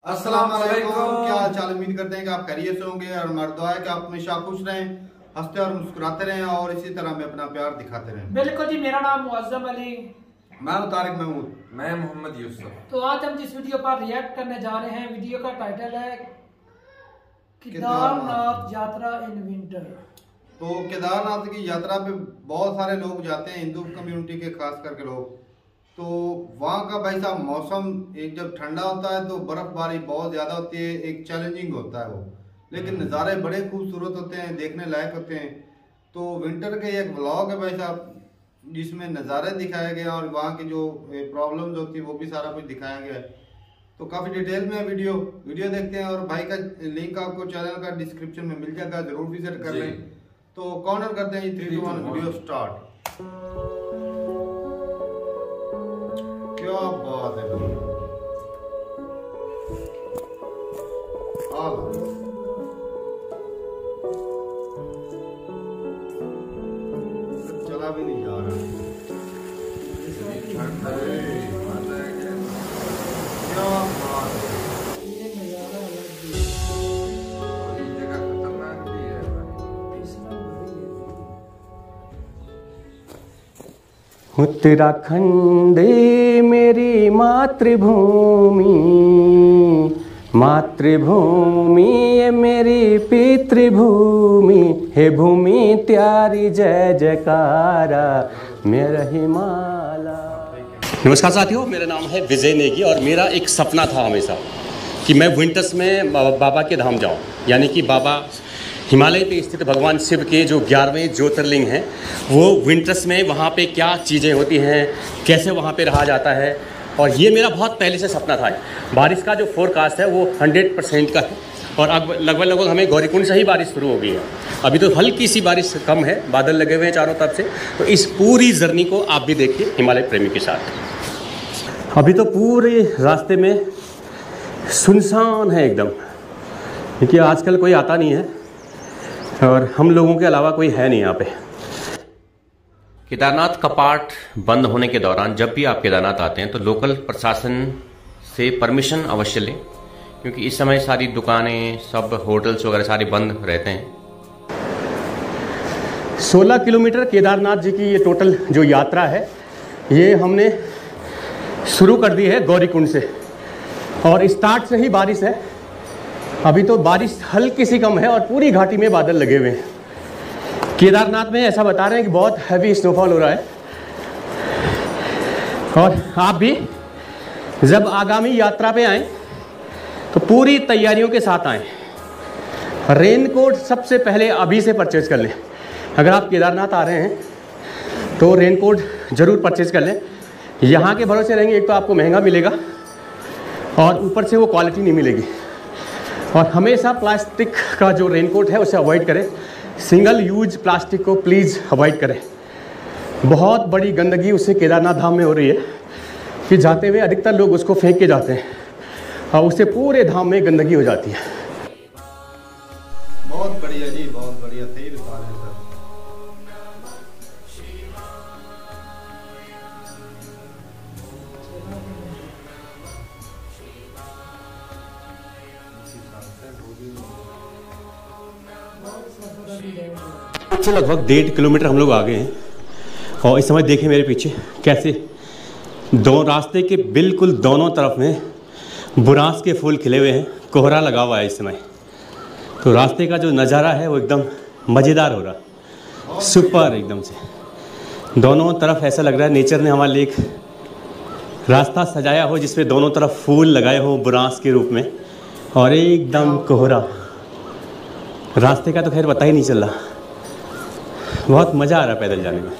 अस्सलाम वालेकुम। क्या हाल चाल, उम्मीद करते हैं कि आप खैरियत से होंगे और हमारी दुआ है कि आप हमेशा खुश रहें, हंसते और मुस्कुराते रहें और इसी तरह में अपना प्यार दिखाते रहें। बिल्कुल जी, मेरा नाम मुअज्जम अली, मैं तारिक महमूद, मैं मोहम्मद यूसुफ। तो आज हम जिस वीडियो पर रिएक्ट करने जा रहे हैं, वीडियो का टाइटल है केदारनाथ यात्रा इन विंटर। तो केदारनाथ की यात्रा पे बहुत सारे लोग जाते हैं, हिंदू कम्युनिटी के खास करके लोग। तो वहाँ का भाई साहब मौसम एक जब ठंडा होता है तो बर्फबारी बहुत ज़्यादा होती है, एक चैलेंजिंग होता है वो, लेकिन नज़ारे बड़े खूबसूरत होते हैं, देखने लायक होते हैं। तो विंटर के एक व्लॉग है भाई साहब जिसमें नज़ारे दिखाए गए और वहाँ की जो प्रॉब्लम्स होती है वो भी सारा कुछ दिखाया गया है। तो काफ़ी डिटेल में वीडियो देखते हैं और भाई का लिंक आपको चैनल का डिस्क्रिप्शन में मिल जाएगा, जरूर विजिट कर लें। तो कॉर्नर करते हैं 3, 2, 1 वीडियो स्टार्ट। क्या बात है भाई, चला भी नहीं जा रहा। क्या बात है, उत्तराखंड मेरी मातृभूमि, मातृभूमि ये मेरी पितृभूमि, हे भूमि त्यारी जय जयकारा मेरा हिमालय। नमस्कार साथियों, मेरा नाम है विजय नेगी और मेरा एक सपना था हमेशा कि मैं विंटर्स में बाबा के धाम जाऊं, यानी कि बाबा हिमालय पे स्थित भगवान शिव के जो 11वें ज्योतिर्लिंग हैं वो विंटर्स में वहाँ पे क्या चीज़ें होती हैं, कैसे वहाँ पे रहा जाता है। और ये मेरा बहुत पहले से सपना था। बारिश का जो फोरकास्ट है वो 100% का है और अब लगभग हमें गौरीकुंड से ही बारिश शुरू हो गई है। अभी तो हल्की सी बारिश कम है, बादल लगे हुए हैं चारों तरफ से। तो इस पूरी जर्नी को आप भी देखिए हिमालय प्रेमी के साथ। अभी तो पूरे रास्ते में सुनसान है एकदम, क्योंकि आजकल कोई आता नहीं है और हम लोगों के अलावा कोई है नहीं यहाँ पे। केदारनाथ कपाट बंद होने के दौरान जब भी आप केदारनाथ आते हैं तो लोकल प्रशासन से परमिशन अवश्य लें, क्योंकि इस समय सारी दुकानें, सब होटल्स वगैरह सारे बंद रहते हैं। 16 किलोमीटर केदारनाथ जी की ये टोटल जो यात्रा है ये हमने शुरू कर दी है गौरीकुंड से और स्टार्ट से ही बारिश है। अभी तो बारिश हल्की सी कम है और पूरी घाटी में बादल लगे हुए हैं। केदारनाथ में ऐसा बता रहे हैं कि बहुत हैवी स्नोफॉल हो रहा है और आप भी जब आगामी यात्रा पे आएँ तो पूरी तैयारियों के साथ आएँ। रेनकोट सबसे पहले अभी से परचेज कर लें। अगर आप केदारनाथ आ रहे हैं तो रेनकोट ज़रूर परचेज कर लें। यहाँ के भरोसे रहेंगे, एक तो आपको महंगा मिलेगा और ऊपर से वो क्वालिटी नहीं मिलेगी। और हमेशा प्लास्टिक का जो रेनकोट है उसे अवॉइड करें, सिंगल यूज प्लास्टिक को प्लीज़ अवॉइड करें। बहुत बड़ी गंदगी उससे केदारनाथ धाम में हो रही है कि जाते हुए अधिकतर लोग उसको फेंक के जाते हैं और उससे पूरे धाम में गंदगी हो जाती है। बहुत बढ़िया जी, बहुत बढ़िया, सही बता रहे हैं सर। से लगभग 1.5 किलोमीटर हम लोग आगे हैं और इस समय देखें मेरे पीछे कैसे दो रास्ते के बिल्कुल दोनों तरफ में बुरांस के फूल खिले हुए हैं, कोहरा लगा हुआ है इस समय। तो रास्ते का जो नज़ारा है वो एकदम मज़ेदार हो रहा, सुपर एकदम से। दोनों तरफ ऐसा लग रहा है नेचर ने हमारे लिए एक रास्ता सजाया हो जिसमें दोनों तरफ फूल लगाए हो बुरांस के रूप में और एकदम कोहरा। रास्ते का तो खैर पता ही नहीं चल रहा, बहुत मज़ा आ रहा है पैदल जाने में।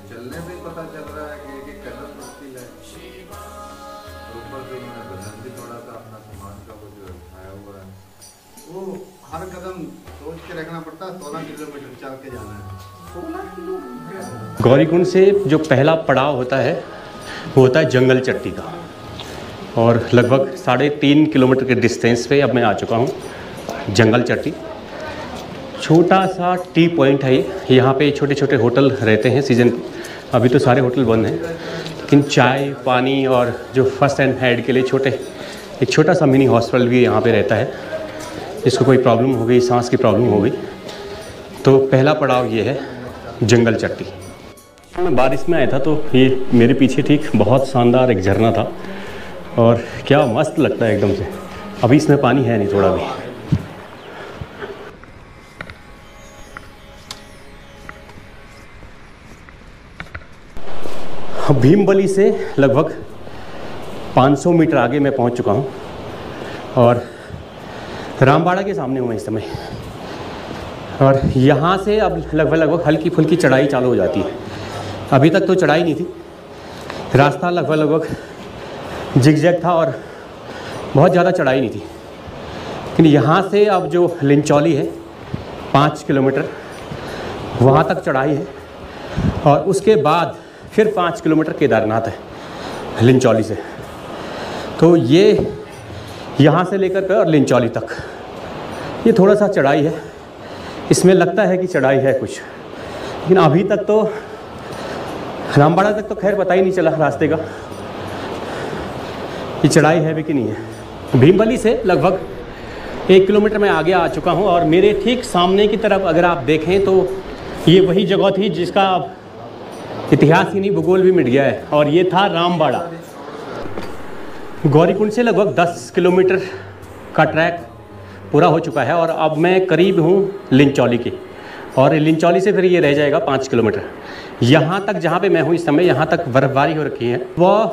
चलने से पता चल रहा है कि एक कदम मुश्किल है, ऊपर से मैंने वजन भी थोड़ा सा अपना सामान का वो जो उठाया हुआ है, वो हर कदम सोच के रखना पड़ता है। 16 किलोमीटर चल के जाना है। गौरीकुंड से जो पहला पड़ाव होता है वो होता है जंगल चट्टी का और लगभग 3.5 किलोमीटर के डिस्टेंस पे अब मैं आ चुका हूँ। जंगल चट्टी। छोटा सा टी पॉइंट है ये। यहाँ पे छोटे छोटे होटल रहते हैं सीज़न। अभी तो सारे होटल बंद हैं, लेकिन चाय पानी और जो फर्स्ट एंड एड के लिए एक छोटा सा मिनी हॉस्पिटल भी यहाँ पे रहता है। जिसको कोई प्रॉब्लम हो गई, सांस की प्रॉब्लम हो गई, तो पहला पड़ाव ये है जंगल चट्टी। मैं बारिश में आया था तो ये मेरे पीछे ठीक बहुत शानदार एक झरना था और क्या मस्त लगता है एकदम से। अभी इसमें पानी है नहीं थोड़ा भी। भीमबली से लगभग 500 मीटर आगे मैं पहुंच चुका हूं और रामबाड़ा के सामने हूँ मैं इस समय। और यहाँ से अब लगभग हल्की फुल्की चढ़ाई चालू हो जाती है। अभी तक तो चढ़ाई नहीं थी, रास्ता लगभग जिगजैग था और बहुत ज़्यादा चढ़ाई नहीं थी। लेकिन यहाँ से अब जो लिंचौली है 5 किलोमीटर वहाँ तक चढ़ाई है और उसके बाद फिर 5 किलोमीटर केदारनाथ है लिंचौली से। तो ये यहाँ से लेकर के और लिंचौली तक ये थोड़ा सा चढ़ाई है। इसमें लगता है कि चढ़ाई है कुछ, लेकिन अभी तक तो रामबाड़ा तक तो खैर पता ही नहीं चला रास्ते का कि चढ़ाई है भी कि नहीं है। भीमबली से लगभग 1 किलोमीटर मैं आगे आ चुका हूँ और मेरे ठीक सामने की तरफ अगर आप देखें तो ये वही जगह थी जिसका इतिहास ही नहीं भूगोल भी मिट गया है, और ये था रामबाड़ा। गौरीकुंड से लगभग 10 किलोमीटर का ट्रैक पूरा हो चुका है और अब मैं करीब हूँ लिंचौली के, और लिंचौली से फिर ये रह जाएगा 5 किलोमीटर। यहाँ तक जहाँ पे मैं हूँ इस समय यहाँ तक बर्फ़बारी हो रखी है, वह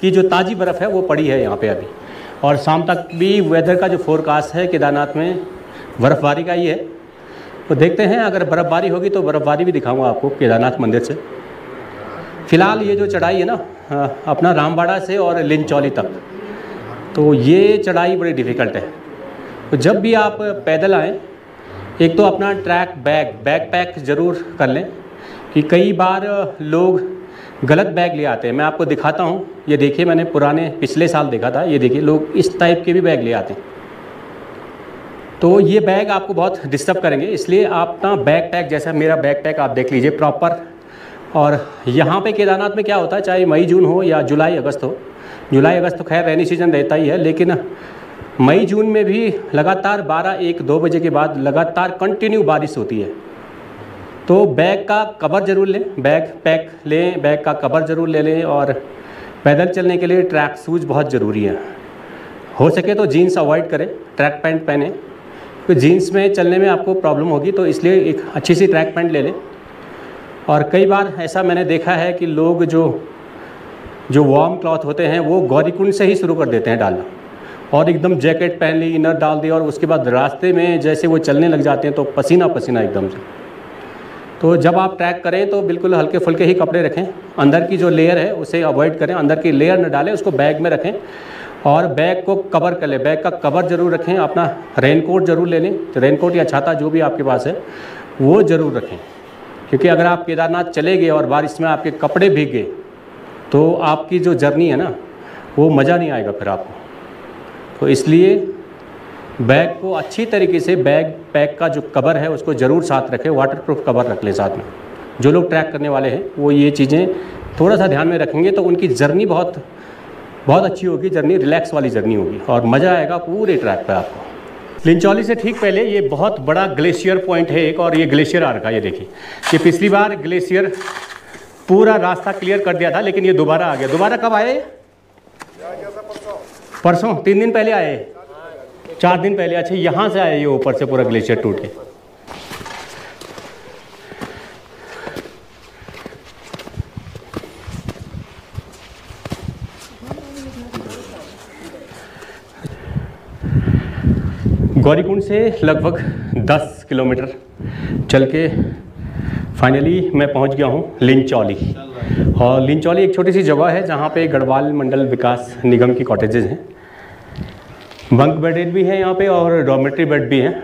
की जो ताज़ी बर्फ़ है वो पड़ी है यहाँ पे अभी। और शाम तक भी वेदर का जो फोरकास्ट है केदारनाथ में बर्फ़बारी का ही है। तो देखते हैं, अगर बर्फ़बारी होगी तो बर्फ़बारी भी दिखाऊँगा आपको केदारनाथ मंदिर से। फ़िलहाल ये जो चढ़ाई है ना अपना रामबाड़ा से और लिंचौली तक, तो ये चढ़ाई बड़ी डिफ़िकल्ट है। तो जब भी आप पैदल आएँ, एक तो अपना ट्रैक बैग पैक ज़रूर कर लें, कि कई बार लोग गलत बैग ले आते हैं। मैं आपको दिखाता हूँ, ये देखिए, मैंने पिछले साल देखा था, ये देखिए लोग इस टाइप के भी बैग ले आते हैं। तो ये बैग आपको बहुत डिस्टर्ब करेंगे, इसलिए आप ना बैग पैक, जैसा मेरा बैग पैक आप देख लीजिए प्रॉपर। और यहाँ पे केदारनाथ में क्या होता है, चाहे मई जून हो या जुलाई अगस्त हो, जुलाई अगस्त तो खैर रेनी सीजन रहता ही है, लेकिन मई जून में भी लगातार 12-1-2 बजे के बाद लगातार कंटिन्यू बारिश होती है। तो बैग का कवर ज़रूर लें, बैग पैक लें, बैग का कवर ज़रूर ले लें। और पैदल चलने के लिए ट्रैक शूज़ बहुत ज़रूरी है। हो सके तो जीन्स अवॉइड करें, ट्रैक पैंट पहने, क्योंकि जीन्स में चलने में आपको प्रॉब्लम होगी, तो इसलिए एक अच्छी सी ट्रैक पैंट ले लें। और कई बार ऐसा मैंने देखा है कि लोग जो वार्म क्लॉथ होते हैं वो गौरीकुंड से ही शुरू कर देते हैं डालना, और एकदम जैकेट पहन ली, इनर डाल दी, और उसके बाद रास्ते में जैसे वो चलने लग जाते हैं तो पसीना पसीना एकदम से। तो जब आप ट्रैक करें तो बिल्कुल हल्के फुल्के ही कपड़े रखें, अंदर की जो लेयर है उसे अवॉइड करें, अंदर की लेयर न डालें, उसको बैग में रखें और बैग को कवर कर लें। बैग का कवर ज़रूर रखें, अपना रेनकोट ज़रूर ले लें, रेनकोट या छाता जो भी आपके पास है वो ज़रूर रखें, क्योंकि अगर आप केदारनाथ चले गए और बारिश में आपके कपड़े भीग गए तो आपकी जो जर्नी है ना वो मज़ा नहीं आएगा फिर आपको। तो इसलिए बैग को अच्छी तरीके से, बैग पैक का जो कवर है उसको ज़रूर साथ रखें, वाटरप्रूफ कवर रख लें साथ में। जो लोग ट्रैक करने वाले हैं वो ये चीज़ें थोड़ा सा ध्यान में रखेंगे तो उनकी जर्नी बहुत अच्छी होगी, जर्नी रिलैक्स वाली जर्नी होगी और मज़ा आएगा पूरे ट्रैक पर आपको। लिंचौली से ठीक पहले ये बहुत बड़ा ग्लेशियर पॉइंट है एक, और ये ग्लेशियर आ रखा है, ये देखिए। ये पिछली बार ग्लेशियर पूरा रास्ता क्लियर कर दिया था, लेकिन ये दोबारा आ गया। दोबारा कब आए? परसों, 3 दिन पहले आए, 4 दिन पहले। अच्छा, यहाँ से आए ये ऊपर से पूरा ग्लेशियर टूट के। गौरीकुंड से लगभग 10 किलोमीटर चल के फाइनली मैं पहुंच गया हूं लिंचौली। और लिंचौली एक छोटी सी जगह है जहां पे गढ़वाल मंडल विकास निगम की कॉटेजेस हैं। बंक बेडेड भी है यहाँ पे और डॉर्मेट्री बेड भी हैं।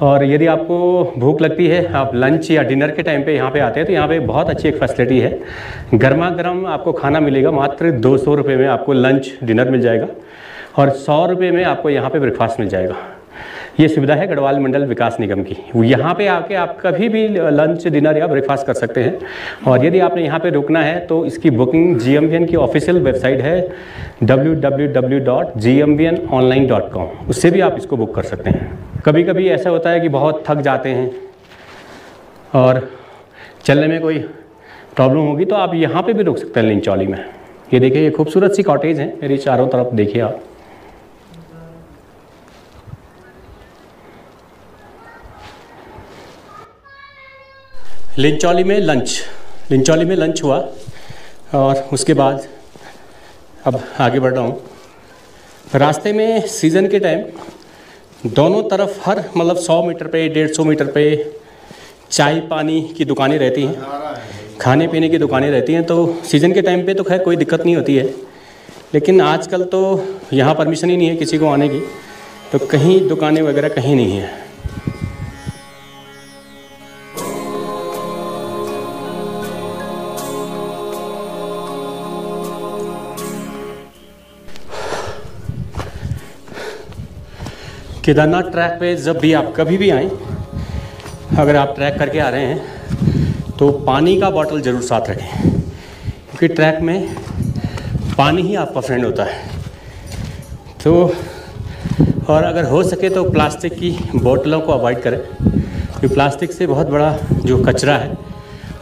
और यदि आपको भूख लगती है, आप लंच या डिनर के टाइम पे यहाँ पे आते हैं, तो यहाँ पे बहुत अच्छी एक फैसिलिटी है। गर्मा गर्म आपको खाना मिलेगा, मात्र 200 रुपये में आपको लंच डिनर मिल जाएगा और 100 रुपये में आपको यहाँ पे ब्रेकफास्ट मिल जाएगा। ये सुविधा है गढ़वाल मंडल विकास निगम की। यहाँ पे आके आप कभी भी लंच, डिनर या ब्रेकफास्ट कर सकते हैं। और यदि आपने यहाँ पे रुकना है तो इसकी बुकिंग GMVN की ऑफिशियल वेबसाइट है www.gmvnonline.com, उससे भी आप इसको बुक कर सकते हैं। कभी कभी ऐसा होता है कि बहुत थक जाते हैं और चलने में कोई प्रॉब्लम होगी तो आप यहाँ पे भी रुक सकते हैं लिंचौली में। ये देखिए, ये खूबसूरत सी कॉटेज है मेरी चारों तरफ, देखिए आप। लिंचौली में लंच हुआ और उसके बाद अब आगे बढ़ रहा हूँ। रास्ते में सीज़न के टाइम दोनों तरफ हर 100 मीटर पे, 150 मीटर पे चाय पानी की दुकानें रहती हैं, खाने पीने की दुकानें रहती हैं। तो सीज़न के टाइम पे तो खैर कोई दिक्कत नहीं होती है, लेकिन आजकल तो यहाँ परमिशन ही नहीं है किसी को आने की, तो कहीं दुकानें वगैरह कहीं नहीं है। केदारनाथ ट्रैक पे जब भी आप कभी भी आएँ, अगर आप ट्रैक करके आ रहे हैं तो पानी का बॉटल ज़रूर साथ रखें, क्योंकि ट्रैक में पानी ही आपका फ्रेंड होता है। तो और अगर हो सके तो प्लास्टिक की बोतलों को अवॉइड करें, क्योंकि प्लास्टिक से बहुत बड़ा जो कचरा है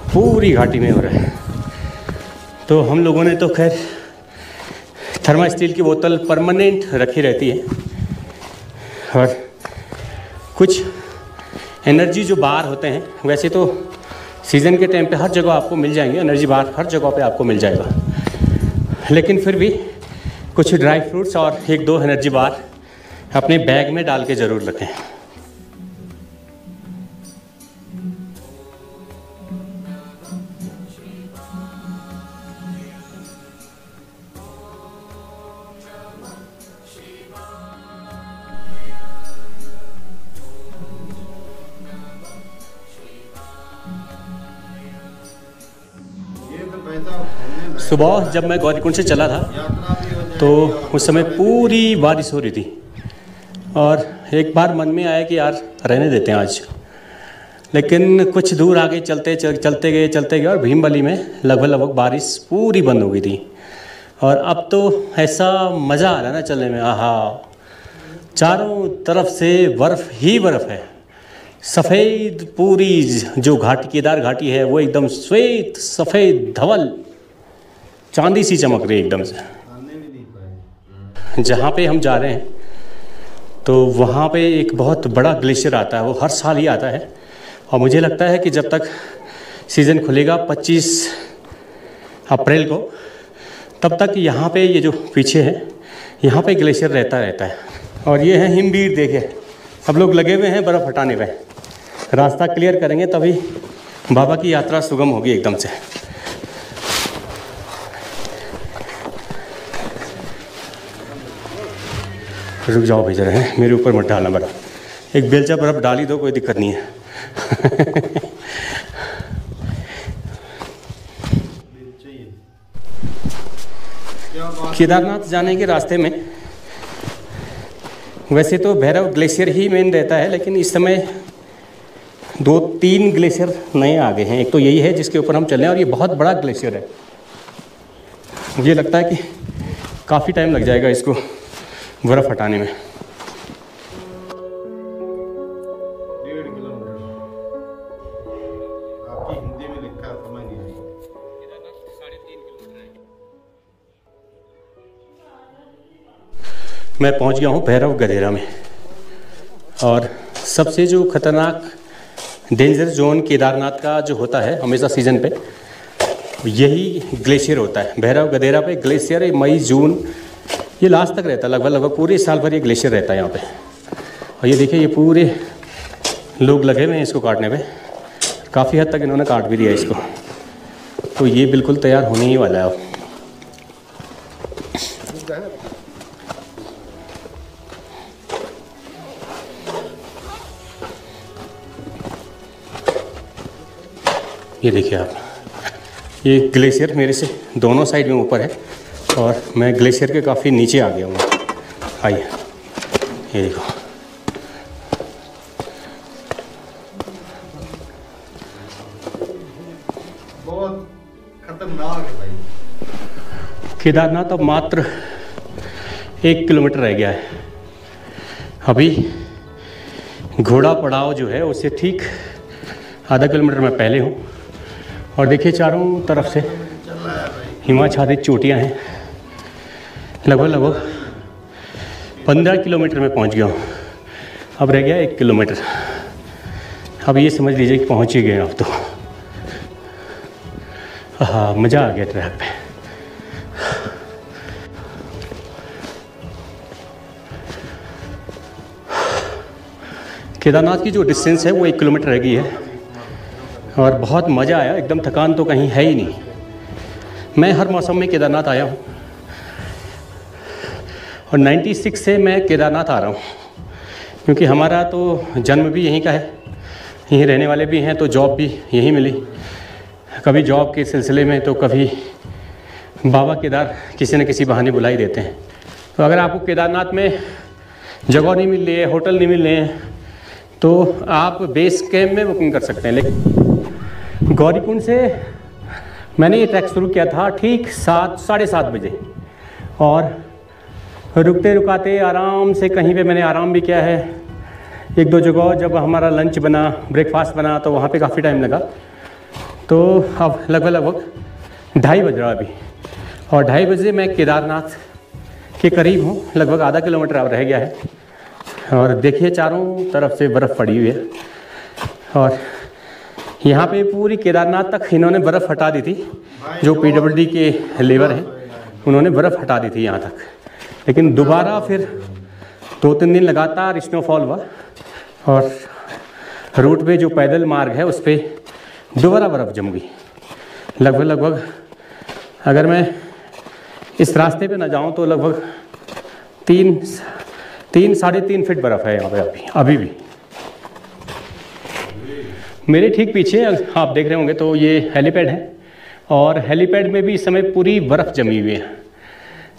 पूरी घाटी में हो रहा है। तो हम लोगों ने तो खैर थर्मा स्टील की बोतल परमानेंट रखी रहती है, और कुछ एनर्जी जो बार होते हैं, वैसे तो सीज़न के टाइम पे हर जगह आपको मिल जाएंगे, एनर्जी बार हर जगह पे आपको मिल जाएगा, लेकिन फिर भी कुछ ड्राई फ्रूट्स और 1-2 एनर्जी बार अपने बैग में डाल के ज़रूर रखें। सुबह जब मैं गौरीकुंड से चला था तो उस समय पूरी बारिश हो रही थी, और एक बार मन में आया कि यार रहने देते हैं आज, लेकिन कुछ दूर आगे चलते गए और भीमबली में लगभग बारिश पूरी बंद हो गई थी। और अब तो ऐसा मज़ा आ रहा है ना चलने में, आहा, चारों तरफ से बर्फ़ ही बर्फ़ है। सफ़ेद पूरी जो घाटी, केदार घाटी है, वो एकदम श्वेत सफ़ेद धवल चांदी सी चमक रही है एकदम से। जहाँ पे हम जा रहे हैं तो वहाँ पे एक बहुत बड़ा ग्लेशियर आता है, वो हर साल ही आता है, और मुझे लगता है कि जब तक सीज़न खुलेगा 25 अप्रैल को, तब तक यहाँ पे ये जो पीछे है यहाँ पे ग्लेशियर रहता है। और ये है हिमबीर, देखिए अब लोग लगे हुए हैं बर्फ़ हटाने पे। रास्ता क्लियर करेंगे तभी बाबा की यात्रा सुगम होगी एकदम से। रुक जाओ भेज रहे हैं, मेरे ऊपर मत डालना बर्फ़, एक बेलचा बर्फ़ डाली दो, कोई दिक्कत नहीं है। केदारनाथ जाने के रास्ते में वैसे तो भैरव ग्लेशियर ही मेन रहता है, लेकिन इस समय 2-3 ग्लेशियर नए आ गए हैं। एक तो यही है जिसके ऊपर हम चल रहे हैं, और ये बहुत बड़ा ग्लेशियर है। मुझे लगता है कि काफ़ी टाइम लग जाएगा इसको बर्फ़ हटाने में। 1.5 किलोमीटर आपकी हिंदी में लिखा है, समझ नहीं आई। 3.5 किलोमीटर है। मैं पहुंच गया हूं भैरव गधेरा में, और सबसे जो खतरनाक डेंजर जोन केदारनाथ का जो होता है हमेशा सीज़न पे, यही ग्लेशियर होता है। भैरव गधेरा पे ग्लेशियर मई जून ये लास्ट तक रहता है, लगभग पूरे साल भर ये ग्लेशियर रहता है यहाँ पे। और ये देखिए, ये पूरे लोग लगे हुए हैं इसको काटने पे, काफ़ी हद तक इन्होंने काट भी दिया इसको, तो ये बिल्कुल तैयार होने ही वाला है अब। ये देखिए आप, ये ग्लेशियर मेरे से दोनों साइड में ऊपर है, और मैं ग्लेशियर के काफ़ी नीचे आ गया हूँ। आइए, ये देखो, केदारनाथ अब मात्र 1 किलोमीटर रह गया है। अभी घोड़ा पड़ाव जो है उससे ठीक आधा किलोमीटर मैं पहले हूँ और देखिए चारों तरफ से हिमाच्छादित चोटियाँ हैं। लगभग 15 किलोमीटर में पहुँच गया हूँ। अब रह गया 1 किलोमीटर। अब ये समझ लीजिए कि पहुँच ही गए अब तो। हाँ, मज़ा आ गया ट्रैक पे। केदारनाथ की जो डिस्टेंस है वो 1 किलोमीटर रह गई है और बहुत मज़ा आया। एकदम थकान तो कहीं है ही नहीं। मैं हर मौसम में केदारनाथ आया हूँ और 96 से मैं केदारनाथ आ रहा हूँ, क्योंकि हमारा तो जन्म भी यहीं का है, यहीं रहने वाले भी हैं, तो जॉब भी यहीं मिली। कभी जॉब के सिलसिले में तो कभी बाबा केदार किसी न किसी बहाने बुला ही देते हैं। तो अगर आपको केदारनाथ में जगह नहीं मिल रही है, होटल नहीं मिल रहे हैं, तो आप बेस कैंप में बुकिंग कर सकते हैं। लेकिन गौरीकुंड से मैंने ये ट्रैक शुरू किया था ठीक 7-7:30 बजे और रुकते रुकाते आराम से कहीं पे मैंने आराम भी किया है। 1-2 जगह जब हमारा लंच बना, ब्रेकफास्ट बना, तो वहाँ पे काफ़ी टाइम लगा। तो अब लगभग 2:30 बज रहा अभी और 2:30 बजे मैं केदारनाथ के करीब हूँ। लगभग आधा किलोमीटर अब रह गया है और देखिए चारों तरफ से बर्फ़ पड़ी हुई है और यहाँ पे पूरी केदारनाथ तक इन्होंने बर्फ़ हटा दी थी। जो PWD के लेबर हैं उन्होंने बर्फ़ हटा दी थी यहाँ तक, लेकिन दोबारा फिर 2-3 दिन लगातार स्नोफॉल हुआ और रूट पे जो पैदल मार्ग है उस पर दोबारा बर्फ़ जम गई। लगभग अगर मैं इस रास्ते पे ना जाऊँ तो लगभग 3-3.5 फीट बर्फ़ है यहाँ पे अभी भी। मेरे ठीक पीछे आप देख रहे होंगे तो ये हेलीपैड है और हेलीपैड में भी इस समय पूरी बर्फ़ जमी हुई है,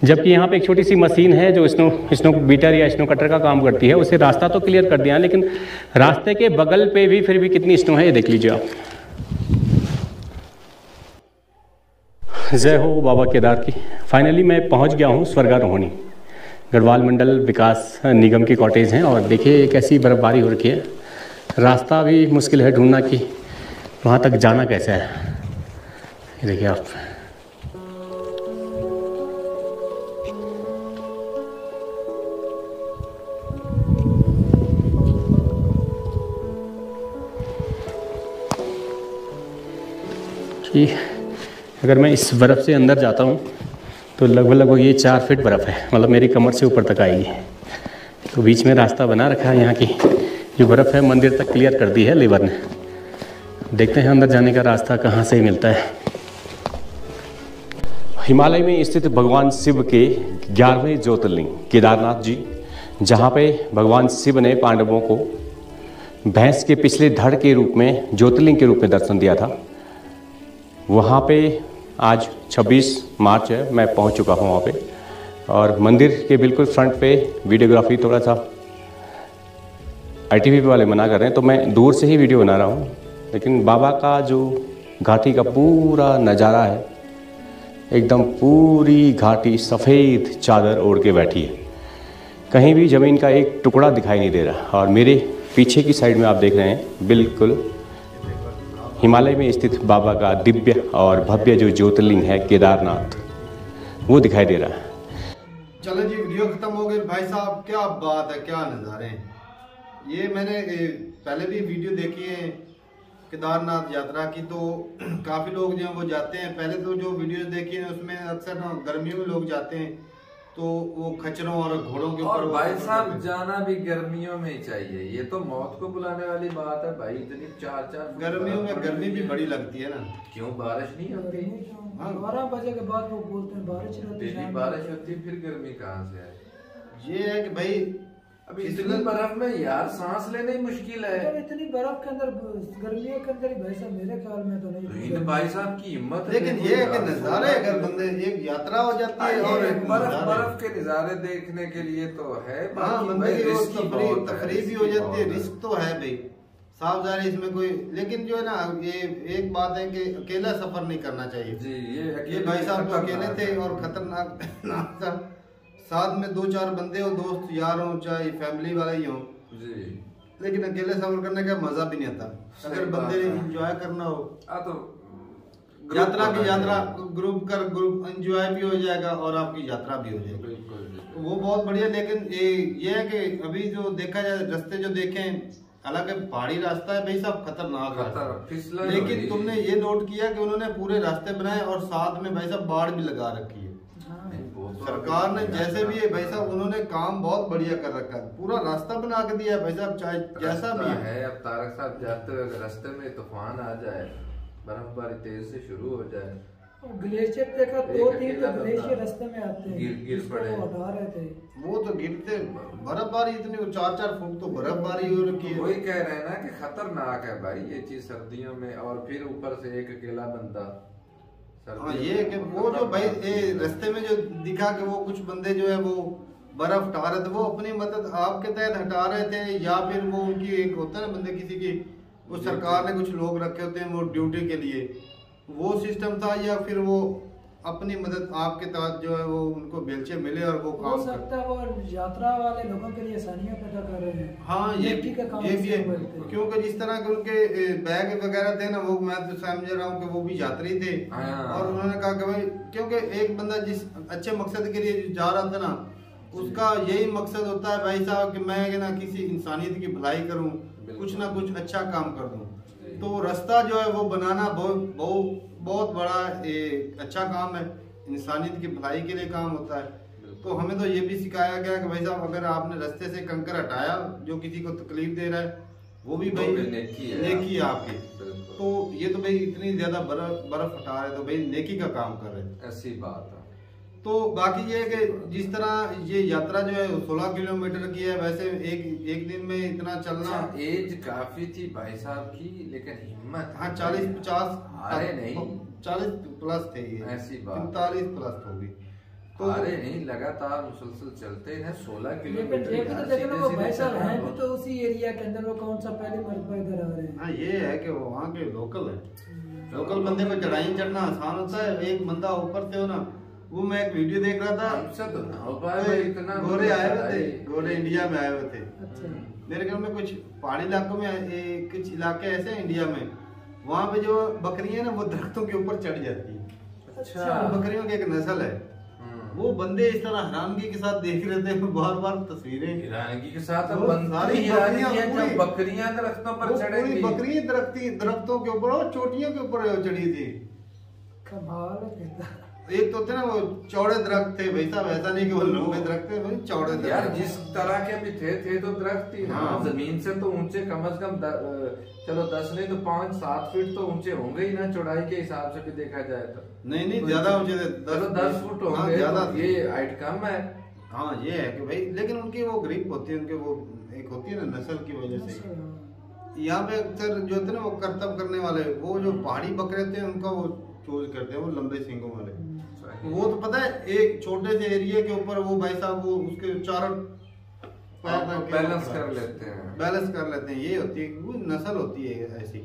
जबकि यहाँ पे एक छोटी सी मशीन है जो स्नो बीटर या स्नो कटर का काम करती है। उसे रास्ता तो क्लियर कर दिया, लेकिन रास्ते के बगल पे भी फिर भी कितनी स्नो है ये देख लीजिए आप। जय हो बाबा केदार की। फाइनली मैं पहुँच गया हूँ स्वर्गारोहणी। गढ़वाल मंडल विकास निगम की कॉटेज हैं और देखिए कैसी बर्फबारी हो रखी है। रास्ता भी मुश्किल है ढूंढना कि वहाँ तक जाना कैसे है। ये देखिए आप। कि अगर मैं इस बर्फ़ से अंदर जाता हूँ तो लगभग ये 4 फीट बर्फ़ है, मतलब मेरी कमर से ऊपर तक आएगी। तो बीच में रास्ता बना रखा है। यहाँ की जो बर्फ़ है मंदिर तक क्लियर कर दी है लेबर ने। देखते हैं अंदर जाने का रास्ता कहाँ से मिलता है। हिमालय में स्थित भगवान शिव के 11वें ज्योतिर्लिंग केदारनाथ जी, जहाँ पे भगवान शिव ने पांडवों को भैंस के पिछले धड़ के रूप में ज्योतिर्लिंग के रूप में दर्शन दिया था, वहाँ पे आज 26 मार्च है, मैं पहुँच चुका हूँ वहाँ पे। और मंदिर के बिल्कुल फ्रंट पे वीडियोग्राफी थोड़ा सा ITV वाले मना कर रहे हैं, तो मैं दूर से ही वीडियो बना रहा हूँ। लेकिन बाबा का जो घाटी का पूरा नज़ारा है, एकदम पूरी घाटी सफ़ेद चादर ओढ़ के बैठी है, कहीं भी ज़मीन का एक टुकड़ा दिखाई नहीं दे रहा। और मेरे पीछे की साइड में आप देख रहे हैं बिल्कुल हिमालय में स्थित बाबा का दिव्य और भव्य जो ज्योतिर्लिंग है केदारनाथ, वो दिखाई दे रहा है। चलो जी, वीडियो खत्म हो गई। भाई साहब क्या बात है, क्या नज़ारे हैं। ये मैंने पहले भी वीडियो देखी है केदारनाथ यात्रा की, तो काफ़ी लोग जो हैं वो जाते हैं। पहले तो जो वीडियो देखी है उसमें अक्सर ना गर्मियों में लोग जाते हैं, तो वो खच्चरों और घोड़ों के ऊपर। और भाई साहब जाना भी गर्मियों में ही चाहिए, ये तो मौत को बुलाने वाली बात है भाई। इतनी 4 गर्मियों में गर्मी भी बड़ी लगती है ना, क्यों बारिश नहीं होती? 12 बजे के बाद वो बोलते हैं बारिश रहती है। बारिश होती फिर गर्मी कहाँ से आए? ये है कि भाई अब इतनी बर्फ में यार सांस लेना ही मुश्किल है। इतनी बर्फ के अंदर गर्मियों के अंदर ही भाई साहब मेरे ख्याल में तो नहीं। तो भाई साहब की हिम्मत है। लेकिन ये है कि नज़ारे, अगर बंदे एक यात्रा हो जाती है और एक बर्फ के नज़ारे देखने के लिए तो है। हाँ, बंदे की तफरीह भी हो जाती है, रिस्क तो है भाई। साफ जारी इसमें कोई, लेकिन जो है ना ये एक बात है कि अकेला सफर नहीं करना चाहिए जी। ये भाई साहब तो अकेले थे और खतरनाक था। साथ में 2-4 बंदे हो, दोस्त यार हो, चाहे फैमिली वाले ही हो जी, लेकिन अकेले सफर करने का मजा भी नहीं आता। अगर बंदे एंजॉय करना हो तो यात्रा की यात्रा ग्रुप एंजॉय भी हो जाएगा और आपकी यात्रा भी हो जाएगी। बिल्कुल वो बहुत बढ़िया। लेकिन ये है कि अभी जो देखा जाए रास्ते जो देखें, हालांकि पहाड़ी रास्ता है भाई साहब, खतरनाक है, लेकिन तुमने ये नोट किया कि उन्होंने पूरे रास्ते बनाए और साथ में भाई साहब बाढ़ भी लगा रखी है। सरकार ने जैसे भी है भाई साहब, उन्होंने काम बहुत बढ़िया कर रखा है, पूरा रास्ता बना के दिया है भाई साहब, चाहे जैसा भी है। अब तारक साहब जाते हुए रास्ते में तूफान आ जाए, बर्फबारी तेज से शुरू हो जाए, ग्लेशियर देखा 2-3 तो ग्लेशियर रास्ते में आते हैं, गिर पड़े, हटा रहे थे वो तो गिरते। बर्फबारी इतनी 4-4 फुट तो बर्फबारी हो रखी है। वही कह रहे हैं ना कि खतरनाक है भाई ये चीज सर्दियों में, और फिर ऊपर से एक अकेला बंदा। हाँ ये कि वो जो भाई रास्ते में जो दिखा कि वो कुछ बंदे जो है वो बर्फ हटा रहे थे, वो अपनी मदद आपके तहत हटा रहे थे, या फिर वो उनकी एक होता है ना बंदे किसी की, वो सरकार ने कुछ लोग रखे होते हैं वो ड्यूटी के लिए, वो सिस्टम था, या फिर वो अपनी मदद आपके तहत जो है वो उनको बेलचे मिले और वो काम हो सकता है वो यात्रा वाले लोगों के लिए आसानियां पैदा कर रहे हैं। हाँ ये भी है, क्योंकि जिस तरह के उनके बैग वगैरह थे ना, वो मैं तो समझ रहा हूँ कि वो भी यात्री थे और उन्होंने कहा कि भाई, क्योंकि एक बंदा जिस अच्छे मकसद के लिए जा रहा था ना, उसका यही मकसद होता है भाई साहब कि मैं ना किसी इंसानियत की भलाई करूँ, कुछ ना कुछ अच्छा काम कर दूँ। तो रास्ता जो है वो बनाना बहुत बड़ा अच्छा काम है, इंसानियत की भलाई के लिए काम होता है। तो हमें तो ये भी सिखाया गया कि भाई साहब अगर आपने रास्ते से कंकर हटाया जो किसी को तकलीफ दे रहा है, वो भी भाई नेकी है आपकी। तो ये तो भाई इतनी ज्यादा बर्फ हटा रहे तो भाई नेकी का काम कर रहे हैं, ऐसी बात है। तो बाकी ये है कि जिस तरह ये यात्रा जो है 16 किलोमीटर की है, वैसे एक दिन में इतना चलना। एज काफी थी भाई साहब की, लेकिन हिम्मत। हाँ 40-50 अरे नहीं 40 प्लस थे ये, ऐसी बात 45 प्लस होगी। तो अरे नहीं लगातार मुसलसल चलते हैं 16 किलोमीटर। लेकिन तो देखो वो भाई साहब हैं भी तो उसी एरिया के अंदर, वो कौन सा पहले मरतबा इधर आ रहे हैं। हाँ ये है कि वहाँ के लोकल है, लोकल बंदे पे चढ़ाई चढ़ना आसान होता है। एक बंदा ऊपर से हो ना, वो मैं एक वीडियो देख रहा था, हमसे तो ना हो पाए इतना। घोड़े आए हुए थे, घोड़े इंडिया में आए हुए थे। अच्छा। मेरे ख्याल में कुछ पहाड़ी इलाकों में कुछ इलाके ऐसे हैं इंडिया में, वहाँ पे जो बकरियां ना वो दरख्तों के ऊपर चढ़ जाती है। अच्छा। बकरियों की एक नस्ल है, वो बंदे इस तरह हैरानगी के साथ देख रहे थे, बार बार तस्वीरें हैरानगी के साथ। बकरियां दरख्तों पर चढ़ेंगी, बकरियां दरख्तों के ऊपर और चोटियों के ऊपर चढ़ी थी। कमाल है। एक तो थे ना वो चौड़े दरख्त थे भाई साहब, ऐसा नहीं कि वो लंबे दरख्त थे, भाई चौड़े दरख्त। यार जिस तरह के भी थे तो दरख्त ही। हाँ। जमीन से तो ऊंचे कम से कम चलो 10 नहीं तो 5-7 फीट तो ऊंचे होंगे ही ना, चौड़ाई के हिसाब से भी देखा जाए तो। नहीं ज्यादा ऊंचे थे, 10 फुट होंगे। ज्यादा ये हाइट कम है। हाँ ये है कि भाई, लेकिन उनकी वो ग्रिप होती है, उनके वो एक होती है ना नस्ल की वजह से। यहाँ पे अक्सर जो होते हैं ना वो करतब करने वाले, वो जो पहाड़ी बकरे थे उनका वो चूज करते हैं, वो लंबे सींगों वाले। वो तो पता है एक छोटे से एरिया के ऊपर वो भाई साहब वो उसके चारों बैलेंस कर लेते हैं। ये होती है वो नस्ल होती है ऐसी।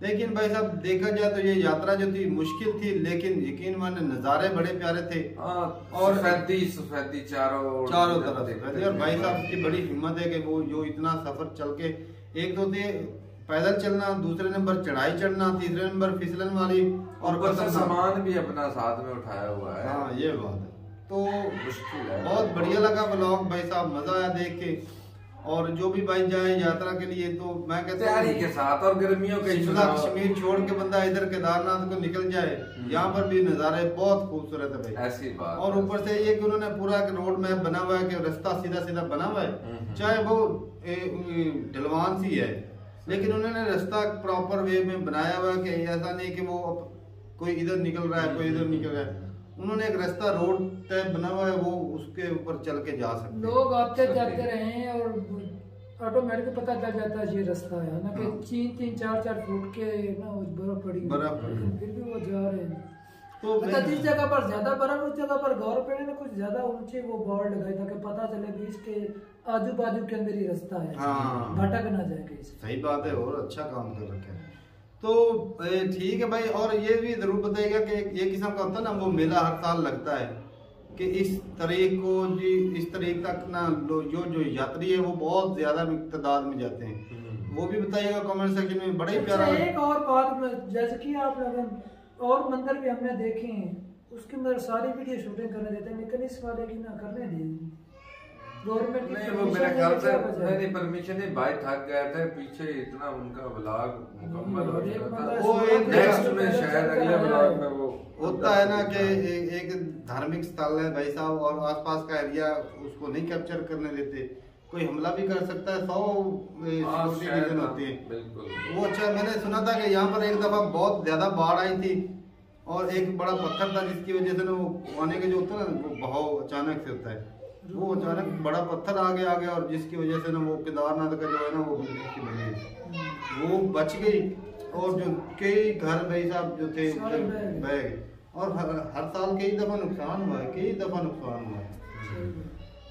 लेकिन भाई साहब देखा जाए तो ये यात्रा जो थी मुश्किल थी, लेकिन यकीन माने नज़ारे बड़े प्यारे थे और सफेदी चारों तरफ। और भाई साहब की बड़ी हिम्मत है कि वो जो इतना सफर चल के, एक तो थे पैदल चलना, दूसरे नंबर चढ़ाई चढ़ना, तीसरे नंबर फिसलन वाली, और सामान भी अपना साथ में उठाया हुआ है। हाँ ये बात है। तो मुश्किल है, बहुत बढ़िया लगा ब्लॉग भाई साहब, मजा आया देख के। और जो भी भाई जाए यात्रा के लिए तो मैं कहता हूँ के साथ, और गर्मियों के कश्मीर छोड़ के बंदा इधर केदारनाथ को निकल जाए, यहाँ पर भी नज़ारे बहुत खूबसूरत है भाई, ऐसी बात। और ऊपर से ये कि उन्होंने पूरा रोड मैप बना हुआ है कि रास्ता सीधा सीधा बना हुआ है, चाहे वो ढलवान सी है, लेकिन उन्होंने रास्ता प्रॉपर वे में बनाया हुआ है कि ऐसा नहीं कि वो कोई इधर निकल रहा है कोई इधर निकल रहा है। उन्होंने एक रास्ता रोड तय बना हुआ है, वो उसके ऊपर चल के जा सकते हैं। लोग आते जाते रहे हैं और ऑटोमेटिक पता चल जाता है ये रास्ता है ना, कि 3-3, 4-4 फुट के ना बर्फ पड़ी, फिर भी वो जा रहे हैं। तो जिस जगह पर ज्यादा बर्फ, उस जगह पर गवर्नमेंट ने कुछ ज्यादा ऊंचे वो बोर्ड लगाए ताकि पता पता चले बीच के आजू बाजू के अंदर ही रास्ता है, हाँ भटक ना जाए कहीं से। सही बात है, और अच्छा काम कर रखे हैं। तो ठीक है भाई, और ये भी जरूर बताइएगा कि ये किस्म का होता है ना, वो मेला हर साल लगता है कि इस तारीख को जी, इस तारीख तक ना जो यात्री है वो बहुत ज्यादा तादाद में जाते हैं, वो भी बताइएगा कमेंट सेक्शन में। बड़ा ही प्यारा। एक और बात में जैसे कि आप लोग और मंदिर भी हमने देखे हैं, उसके अंदर सारी वीडियो शूटिंग करने देते हैं, लेकिन इस वाले की ना करने दी गवर्नमेंट। नहीं वो मेरे ख्याल से नहीं परमिशन ही, भाई थक गया था पीछे इतना उनका ब्लॉग मुकम्मल हो गया था। वो एक नेक्स्ट में शायद अगले ब्लॉग में वो होता है ना कि एक धार्मिक स्थल है भाई साहब, और आसपास का एरिया उसको नहीं कैप्चर करने देते, कोई हमला भी कर सकता है, 100 सिक्योरिटी रीजन होती है। बिल्कुल वो अच्छा, मैंने सुना था कि यहाँ पर एक दफा बहुत ज्यादा बाढ़ आई थी और एक बड़ा पत्थर था जिसकी वजह से ना वो आने के जो होता है ना वो बहाव अचानक से होता है, वो अचानक बड़ा पत्थर आ गया और जिसकी वजह से ना वो केदारनाथ का जो है ना वो वो बच गई, और जो कई घर भाई साहब जो थे बह गए, और हर साल कई दफा नुकसान हुआ है,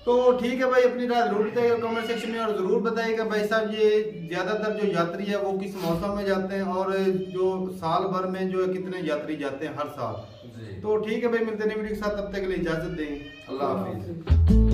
तो ठीक है भाई, अपनी राय जरूर बताइएगा कमेंट सेक्शन में, और जरूर बताइएगा भाई साहब ये ज्यादातर जो यात्री है वो किस मौसम में जाते हैं, और जो साल भर में जो है कितने यात्री जाते हैं हर साल। तो ठीक है भाई, मिलते हैं वीडियो के साथ, तब तक के लिए इजाजत दें, अल्लाह हाफिज।